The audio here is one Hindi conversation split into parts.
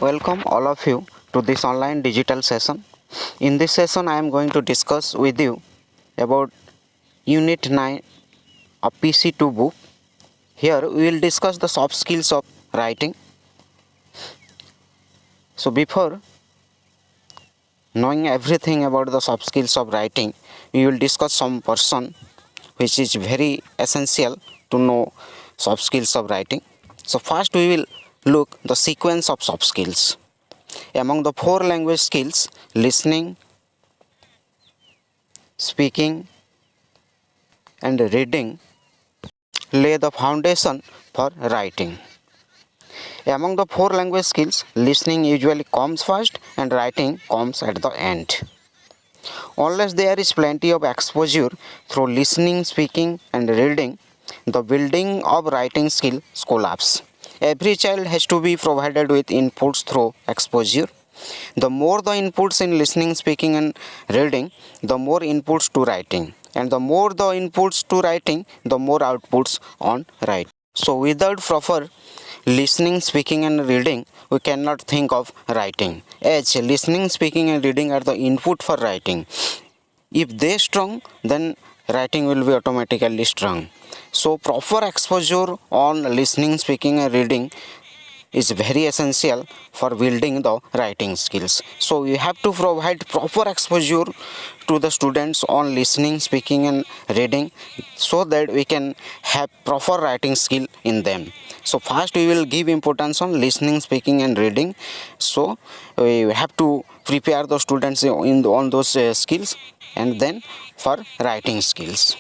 Welcome all of you to this online digital session. In this session, I am going to discuss with you about Unit 9 of PC2 book. Here, we will discuss the soft skills of writing. So, before knowing everything about the soft skills of writing, we will discuss some portion which is very essential to know soft skills of writing. So, first we will look the sequence of soft skills. Among the four language skills, listening, speaking, and reading lay the foundation for writing. Among the four language skills, listening usually comes first and writing comes at the end. Unless there is plenty of exposure through listening, speaking, and reading, the building of writing skill collapses. Every child has to be provided with inputs through exposure. The more the inputs in listening, speaking, and reading, the more inputs to writing. And the more the inputs to writing, the more outputs on writing. So, without proper listening, speaking, and reading, we cannot think of writing. As listening, speaking, and reading are the input for writing. If they strong, then writing will be automatically strong. So, proper exposure on listening, speaking, and reading is very essential for building the writing skills. So, we have to provide proper exposure to the students on listening, speaking, and reading so that we can have proper writing skill in them. So, first we will give importance on listening, speaking, and reading. So, we have to prepare the students on those skills and then for writing skills.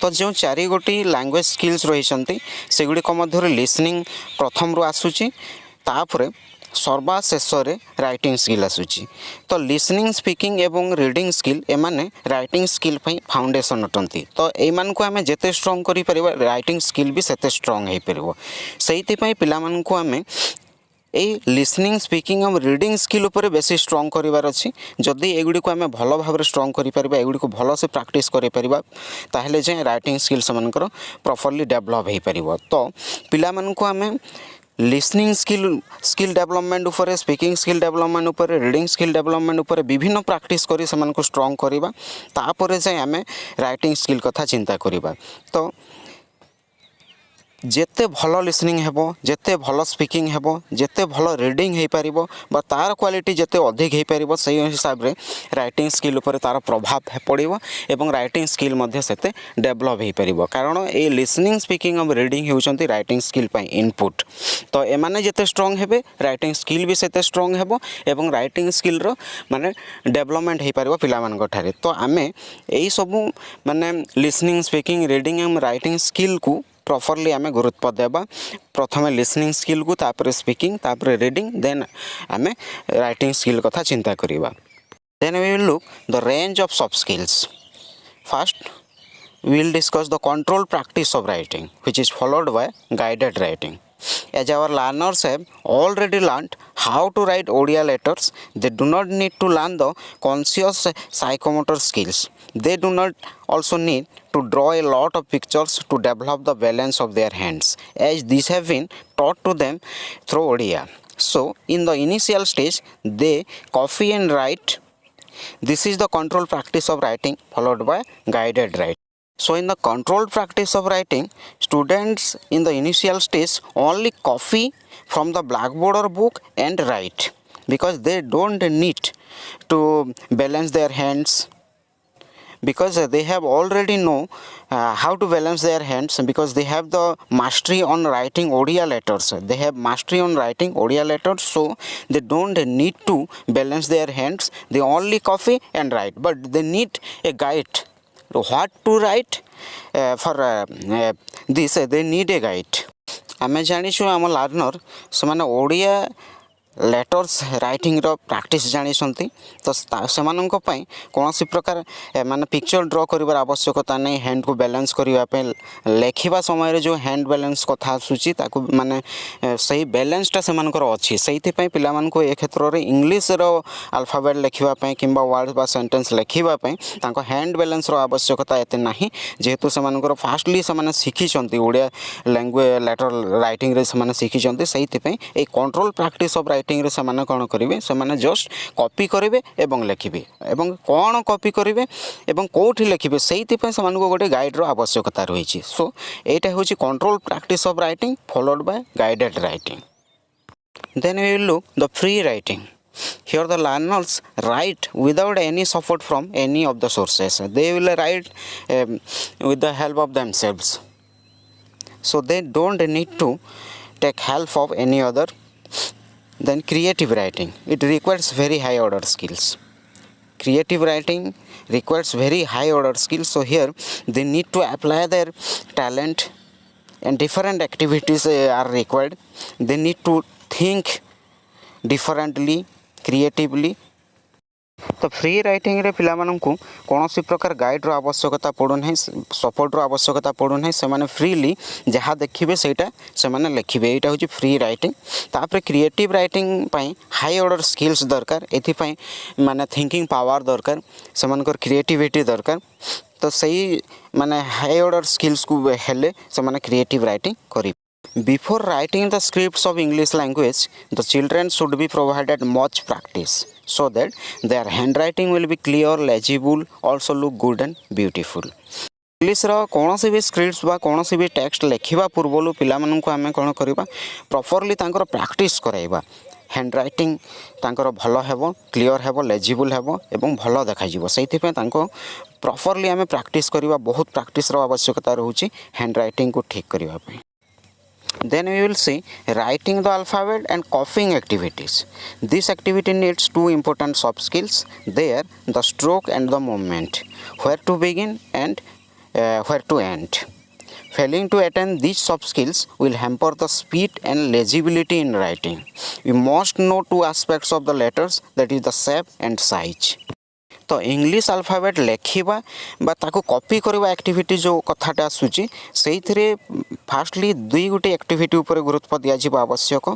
तो जो चारि गोटी लैंग्वेज स्किल्स रही से गुड़िक मध्य लिसनिंग प्रथम रू आसूची तापर सर्वाशेष राइटिंग स्किल आसूची तो लिसनिंग स्पीकिंग एवं रीडिंग स्किल एमाने राइटिंग स्किल फाउंडेशन अटंती तो एमान को आमे जेते स्ट्रांग करि परिबा राइटिंग स्किल भी सेते स्ट्रांग हे परिबो सेहिति पई पिला मान को आमे ए लिसनिंग स्पीकिंग और रीडिंग स्किल उपर बेसी स्ट्रांग करिवार अछि जदि एगुडी को आमे भलो भाबरे स्ट्रांग करि परिबा एगुडी को भलो से प्रैक्टिस करि परिबा ताहेले जे राइटिंग स्किल समानकर प्रॉपर्ली डेवलप हे परिबो तो पिला मान को आमे लिसनिंग स्किल डेवलपमेंट उपर स्पीकिंग स्किल डेवलपमेंट उपर रीडिंग स्किल डेवलपमेंट उपर विभिन्न प्रैक्टिस करी समान को स्ट्रांग करिबा तापर जे आमे राइटिंग स्किल कथा चिंता करिबा तो जेते भलो लिसनिंग हेबो जेते भलो स्पीकिंग हेबो जेते भलो रीडिंग हे पारिबो बा तार क्वालिटी जेते अधिक हे पारिबो सही हिसाब रे राइटिंग स्किल ऊपर तार प्रभाव पड़िबो एवं राइटिंग स्किल मध्ये सेते डेवलप हे पारिबो कारण ए लिसनिंग स्पीकिंग और रीडिंग हेउचंती राइटिंग स्किल पई इनपुट तो एमाने जेते स्ट्रांग हेबे राइटिंग स्किल भी सेते स्ट्रांग हेबो एवं राइटिंग स्किल रो माने डेवलपमेंट हे पारिबो पिला मान गठारे तो आमे एई सब माने लिसनिंग स्पीकिंग रीडिंग एवं राइटिंग स्किल को प्रॉपर्ली आमे गुरुत्व देबा प्रथमे लिसनिंग स्किल को तापर स्पीकिंग तापर रीडिंग देन आमे राइटिंग स्किल कथा चिंता करिबा then we will look the range of soft skills first we will discuss the controlled practice of writing which is followed by guided writing. As our learners have already learned how to write Odia letters, they do not need to learn the conscious psychomotor skills. They do not also need to draw a lot of pictures to develop the balance of their hands, as these have been taught to them through Odia. So, in the initial stage, they copy and write. This is the controlled practice of writing followed by guided writing. So, in the controlled practice of writing, students in the initial stage only copy from the blackboard or book and write because they don't need to balance their hands because they have already know how to balance their hands because they have the mastery on writing Odia letters. They have mastery on writing Odia letters, so they don't need to balance their hands. They only copy and write, but they need a guide. What to write for this they need a guide. आमे जानिछु आम लर्नर से माने ओडिया लेटर्स राइटिंग रो प्रैक्टिस जानी सन्ती तो सेमानंको पई कोनोसी प्रकार माने पिक्चर ड्रॉ करिवार आवश्यकता नै हैंड को बैलेंस करिवा पे लेखिबा समय रे जो हैंड बैलेंस कथा सुची ताको माने सही बैलेंसटा सेमानकर अछि सेहिति पई पिला मानको ए क्षेत्र रे इंग्लिश रो अल्फाबेट लेखिबा पई किबा वर्ड बा सेंटेंस लेखिबा पई ताको हैंड बैलेंस रो आवश्यकता एते नाही जेहेतु सेमानकर फास्टली सेमाने सिखि छन्ती ओडिया लैंग्वेज लेटर राइटिंग रे सेमाने सिखि छन्ती सेहिति पई ए कंट्रोल प्रैक्टिस ऑफ राइटिंग रे से कौन करेंगे से जस्ट कॉपी करेंगे एवं लिखिबे एवं कौन कॉपी करेंगे एवं कौटी लिखिबे से गोटे गाइड्र आवश्यकता रही। सो यहाँ हूँ control practice of writing followed by guided writing. Then we will look the free writing. Here the learners write without any support from any of the sources. They will write with the help of themselves. So they don't need to take help of any other. Then creative writing. It requires very high order skills. Creative writing requires very high order skills. So here they need to apply their talent and different activities are required. They need to think differently, creatively. तो फ्री राइटिंग रे पिला माननकु कोनोसी प्रकार गाइड रो आवश्यकता पड़ो नहीं, सपोर्ट रो आवश्यकता पड़ो नहीं। से माने फ्रीली जहाँ देखिबे सेटा से माने लिखिबे। एटा होची फ्री राइटिंग। तापर क्रिएटिव राइटिंग पई हाई ऑर्डर स्किल्स दरकार। एथि पई माने थिंकिंग पावर दरकार, से मानकर क्रिएटिविटी दरकार। तो सही माने हाई ऑर्डर स्किल्स को हेले से माने क्रिएटिव राइटिंग करी। Before writing the scripts of English language, the children should be provided much practice so that their handwriting will be clear, legible, also look good and beautiful. English कौन सी भी स्क्रिप्ट्स बा कौन सी भी टेक्स्ट लिखा पूर्व पिला आम कौन करवा प्रॉपरली प्रैक्टिस कराइबा। हैंड रईटिंग भल हेबो, क्लियर हेबो, लेजिबल हेबो एवं भल देखा से प्रॉपरली आम प्रैक्टिस करवा। बहुत प्रैक्टिस आवश्यकता रोचे हैंड रईटिंग को ठीक करने। Then we will see writing the alphabet and copying activities. This activity needs two important soft skills. There, the stroke and the movement, where to begin and where to end. Failing to attain these soft skills will hamper the speed and legibility in writing. We must know two aspects of the letters, that is the shape and size. तो इंग्लिश अल्फाबेट लिखा बा ताको कॉपी करवा एक्टिविटी जो कथाटा आसूची से फास्टली दुई गोटे एक्टिविटी उपर गुरुत्व दिज्व आवश्यक।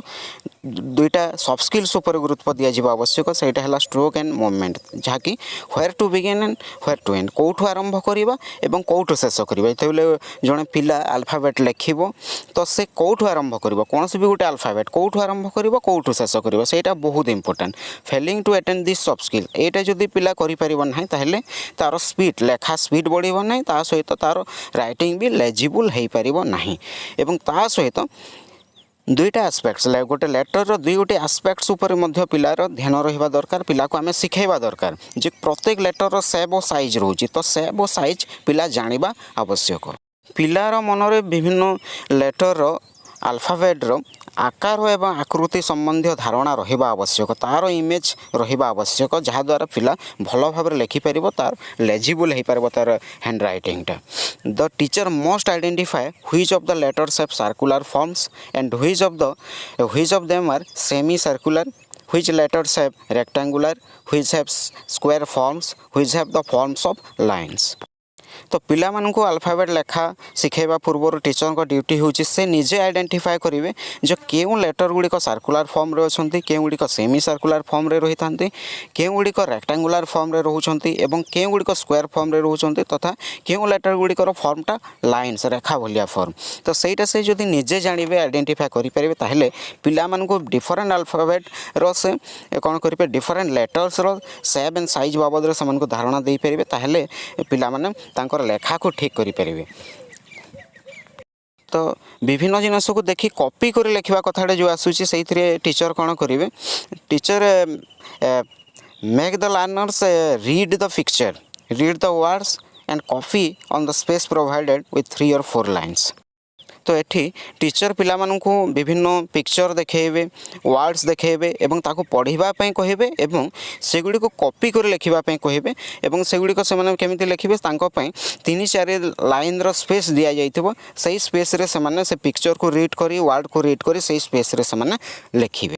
दुईटा सॉफ्ट स्किल्स उपर गुरुत्व दिज्व आवश्यक। से स्ट्रोक एंड मूवमेंट जहाँकि where to begin and where to end, कौटू आरंभ करवा एवं कौटू शेष करवा। ये जड़े पिला अल्फाबेट लिखिबो तो से कौटू आरंभ करवा, कौन भी गोटे अल्फाबेट कौटू आरंभ करवा कौटू शेष करवा, सेटा बहुत important. Failing to attend this soft skill, एटा जदि पिला करि परिबो नाही ताहेले तार स्पीड लेखा स्पीड बढ़िबो नाही, ता सहित तार राइटिंग भी लेजिबल हेई परिबो नाही। एवं ता सहित दुईटा आस्पेक्ट्स गोटे लेटर दुई गोटे आस्पेक्ट्स उपर मध्य पिलार ध्यान रहिबा दरकार। पिला को आमे सिखेबा दरकार जे प्रत्येक लेटर शेप और साइज रोची, तो शेप और साइज पिला जानिबा आवश्यक। पिलार मनरे विभिन्न लेटर अल्फाबेट आकार एवं आकृति संबंधी धारणा रहिबा आवश्यक, तार इमेज रहिबा आवश्यक, जहाँद्वारा पिला भल भाव लिखिपर, तार लेजिबल हो पार तार हैंड रईटिंगटा। The teacher must identify which of the letters have circular forms and which of them are semi circular, which letters have rectangular, which have square forms, which have the forms of lines. तो पिला मानकु अल्फाबेट लेखा शिखेबा पूर्व टीचर को ड्यूटी होची से निजे आइडेंटिफाई करेंगे जो केउ लेटर गुड़िक सर्कुलर फॉर्म रे अछंती, केउ गुड़िक सेमी सर्कुलर फॉर्म रे रही थांती, केउ गुड़िक रेक्टेंगुलर फॉर्म रे रहउछंती एवं केउ गुड़िक स्क्वायर फॉर्म रे रहउछंती, तथा केउ लेटर गुड़िकर फॉर्मटा लाइन्स रेखा भलिया फॉर्म। तो सेटा से जदि निजे जानिबे आइडेंटिफाई करि परिबे ताहेले पिला मानकु डिफरेंट अल्फाबेट रो से कोन करिबे डिफरेंट लेटर्स रो शेप एंड साइज बाबद रे समनको धारणा देई परिबे, ताहेले पिला माने लेखा को ठीक करें। तो विभिन्न जिनस को देखी कॉपी कर लिखा कथाटा जो आसूची से टीचर कौन करेंगे, teacher make the learners read the picture, read the words and copy on the space provided with 3 or 4 lines. तो ये टीचर पिला मानकु विभिन्न पिक्चर देखेबे, वर्ड्स देखेबे एवं ताको पढ़िबा पई कहिबे एवं सेगुडी को कॉपी कर लिखिबा पई कहिबे एवं सेगुडी को से माने केमिति लिखिबे तांको पई 3-4 लाइन रो स्पेस दिया जाइथिबो। सही स्पेस रे से माने से पिक्चर को रीड करी, वर्ड को रीड करी, सही स्पेस रे से माने लिखिबे।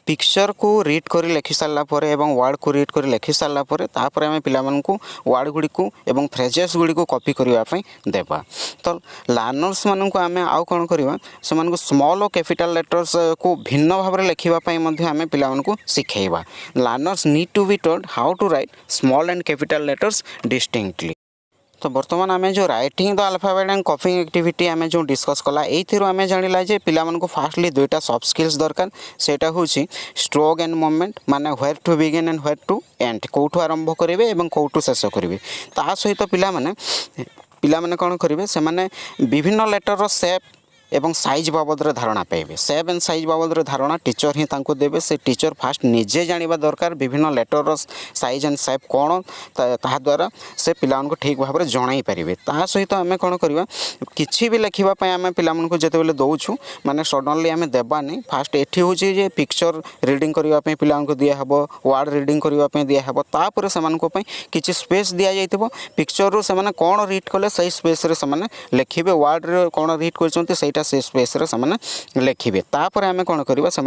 पिक्चर को रीड कर लिखि सारा पर एवं वर्ड को रीड कर लिखि सारा पर तापर आम पिला मानकु वर्ड गुड़ी को एवं फ्रेजेस गुड़ी को कॉपी करने देवा। तो लर्नर्स मानकु आम आउ कौन करवा से मानकु स्मॉल और कैपिटल लेटर्स को भिन्न भाव में लिखापी आम पिला मानकु शिखेबा। Learners need to be told how to write small and capital letters distinctly. तो बर्तमान आम जो writing the alphabet and copying activity आम जो डिस्कस कला ये आम जाना जे पिला फास्टली दुईटा सॉफ्ट स्किल्स दरकार सेटा हूँ स्ट्रोक एंड मूवमेंट माने where to begin and where to end कौटू आरंभ करेंगे और कौटू शेष करेंगे ता सहित पिला कौन करेंगे से विभिन्न लेटर सेप एवं साइज बाबद धारणा पाइबे सेप एंड साइज बाबद धारणा टीचर ही तांको देबे से टीचर फास्ट निजे जानिबा दरकार विभिन्न लेटर साइज एंड सेप कौन ता द्वारा से पिला ठीक भाव में जणाई पारे ता सहित आम कौन करवा किसी भी लिखापी आम पिला जिते दौचु माने सडनली आम देवानी फास्ट एठी हूँ जे पिक्चर रिडिंग करने पिला दिहब वर्ड रिडिंग करने दिहब तापर से किसी स्पेस दि जाइए पिक्चर रू से कौन रीड कले सही स्पेस रे से लिखे वर्ड कौन रीड कर से स्पेस रे से लिखे तापर आम कौन करवा से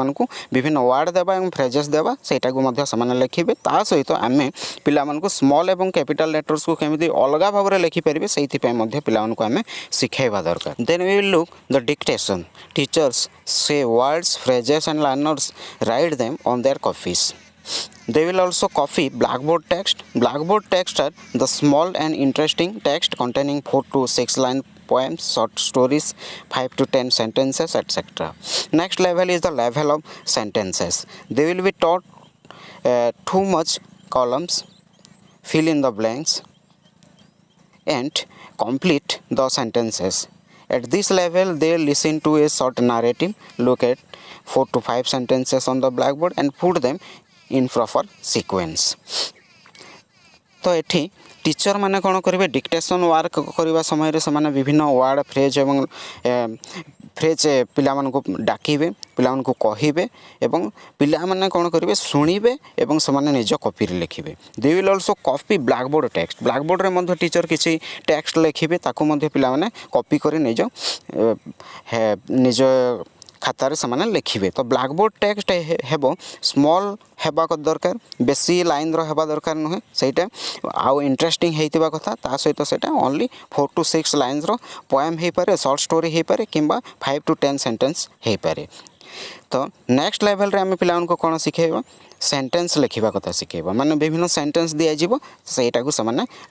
विभिन्न वर्ड देवा और फ्रेजेस देवा सेटा को से लिखे ता सहित आम पिला स्मॉल एवं कैपिटल लेटर्स को केमी अलग भाव में लिखिपारे से पिला आम शिखाइबा दरकार then we will look the dictation teachers से words phrases and liners write them on their copies. They will also copy blackboard text. Blackboard text are the small and interesting text containing 4 to 6 line poems, short stories, 5 to 10 sentences, etc. Next level is the level of sentences. They will be taught too much columns, fill in the blanks, and complete the sentences. At this level, they listen to a short narrative, look at 4 to 5 sentences on the blackboard and put them in proper sequence. तो एठी टीचर माने कौन करेंगे डिक्टेशन वर्क करने समय से माने विभिन्न वर्ड फ्रेज एवं फ्रेज पिला को डाकिबे पिला को कहिबे एवं पिला माने कौन करेंगे शुणिबे एवं से निज कॉपी रे लिखिबे. They will also copy blackboard text. Blackboard रे मध्य टीचर किसी टेक्स्ट लिखिबे ताकू मध्य पिला माने कॉपी करे निज खातार से लिखे. तो ब्लैकबोर्ड टेक्स्ट हेबो स्मॉल हेबा दरकार बेसी लाइन हेबा दरकार नुहे सेटा आउ इंटरेस्टिंग होइतिबा कथा ता सहित सेटा ओनली 4 to 6 लाइन्स रो पोएम हो पारे शॉर्ट स्टोरी हो पारे किंबा 5 to 10 सेंटेंस हो पारे. तो नेक्स्ट लेवल रे आम पिला कौन शिखेबा सेंटेंस लिखा कथा शिखेबा माने विभिन्न सेंटेंस दिया जीवो सेटा को से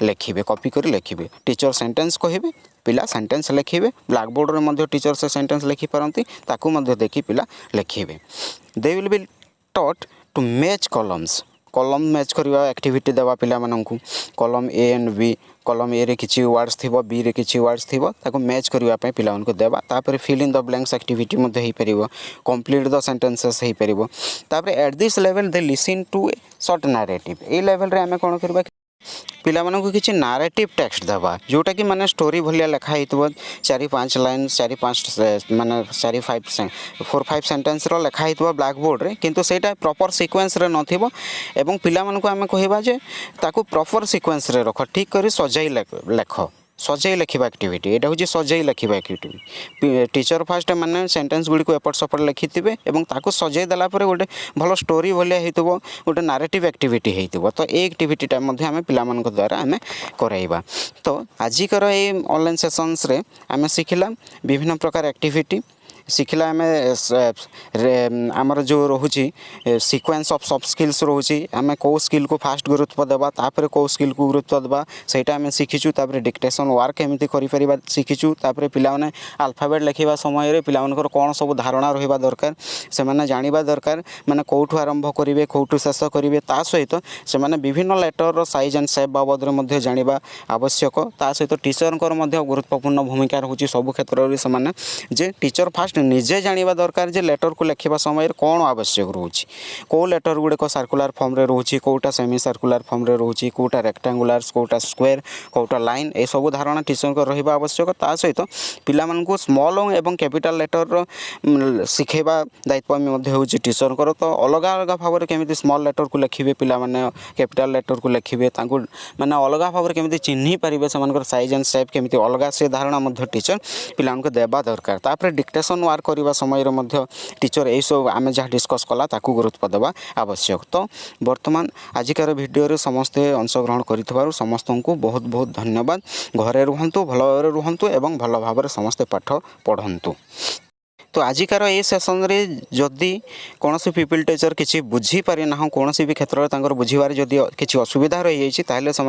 लिखिबे कॉपी कर लिखिबे. टीचर सेंटेंस कहिबे पिला सेंटेंस लिखिबे. ब्लैकबोर्ड रे मध्य टीचर से सेंटेंस लिखि पारंती ताकू मध्य देखि पिला लिखिबे. They will be taught to match columns. Column match करवा एक्टिविटी देवा पिला माननकु column A and B column A रे किछि वर्ड्स थिबो बी रे किछि वर्ड्स थिबो ताको मैच करवा पे पिला उनको देवा. तापर fill in the blanks activity मध्ये हे परिबो कंप्लीट द सेंटेंसेस हे परिबो. तापर at this level they listen to a short narrative. ए लेवल रे हमें कोन करबा पिला मानकु किछि नैरेटिव टेक्स्ट देवा जोटा कि माने स्टोरी भलिया लिखा हेतबो 4-5 लाइन 4-5 माने 4-5 सेंटेंस रो लिखा हेतबो ब्लैकबोर्ड रे किंतु सेटा प्रॉपर सीक्वेंस रे नथिबो एवं पिला मानकु हमें कहबा जे ताकू प्रॉपर सीक्वेंस रे रख ठीक करी सजाई लेख सजाई लिखा एक्टिविटी. यहाँ हूँ सजाई लिखा एक्टिविटी. टीचर फास्ट माने सेंटेंस गुड़ी को एपट सपट लिखिथे और सजाई देला गोटे भल स्टोरी भाया हो गोटे नारेटिव एक्टिविटी हो. तो ये एक्टिविटीटा आम पिला द्वारा आम कराइबा. तो आजिकर ये ऑनलाइन सेशन्स रे आम शिखिला विभिन्न प्रकार एक्टिविटी शिखिला आम आमर जो रोचे सीक्वेंस ऑफ सॉफ्ट स्किल्स रोचे आम कौ स्किल को फास्ट गुरुत्व देवा तापर कौ स्किल को गुरुत्व देवा सेटा आम शिखिचु. तापर डिक्टेशन वर्क केमिति करि परिबा शिखिचु. तापर पिला माने अल्फाबेट लिखिबा समय रे पिला मानकर कोन सब धारणा रहिबा दरकार से माने जानिबा दरकार माने कौठु आरंभ करिवे कौठु शेष करिवे ता सहित से माने विभिन्न लेटर रो साइज एंड शेप बाबद रे मध्ये जानिबा आवश्यक. ता सहित टीचर कर मध्ये गुरुत्वपूर्ण भूमिका रहउची सब क्षेत्र रे से माने जे टीचर फास्ट निजे जानिबा दरकार जे लेटर को लिखिबा समय कौन आवश्यक रोची कौ लेटर गुड़िक सर्कुलर फॉर्म रे रोची कोटा सेमी सर्कुलर फॉर्म रे रोची कोटा रेक्टेंगुलर कोटा स्क्वायर कोटा लाइन ए सब धारणा टीचर को रहिबा आवश्यक. ता सहित पिला मानकु स्मॉल एवं कैपिटल लेटर रो शिखेबा दायित्व मध्ये होची टीचर को. तो अलग अलग भाव में केमिति स्मॉल लेटर को लिखिबे पिला माने कैपिटल लेटर को लिखिबे तांकु माने अलग भाव में केमिति चिन्हि परिबे सेमानकर साइज एंड शेप केमिति अलग से धारणा मध्ये टीचर पिला को देबा दरकार. तापर डिक्टेशन वर्क करने समय टीचर यही सब आम जहाँ डिस्कस कला ताकू गुरुत्व देवा आवश्यक. तो बर्तमान आजिकार भिडियो समस्ते अंशग्रहण कर समस्त को बहुत बहुत धन्यवाद. घरे रुहतु भल भाव रुहतु एवं भल भाव समस्ते पाठ पढ़ंतु. तो आजिकार ये सेसन रे जदि कौन पीपल टीचर किसी बुझीपारि ना कौन भी क्षेत्र में बुझार जदि किसी असुविधा रही जाइए से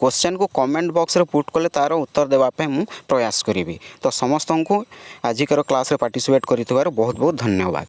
क्वेश्चन को कमेंट बॉक्स रे पुट कले तार उत्तर देवाई मु प्रयास करी। तो समस्त को आजिकार क्लास रे पार्टिसिपेट कर बहुत बहुत धन्यवाद।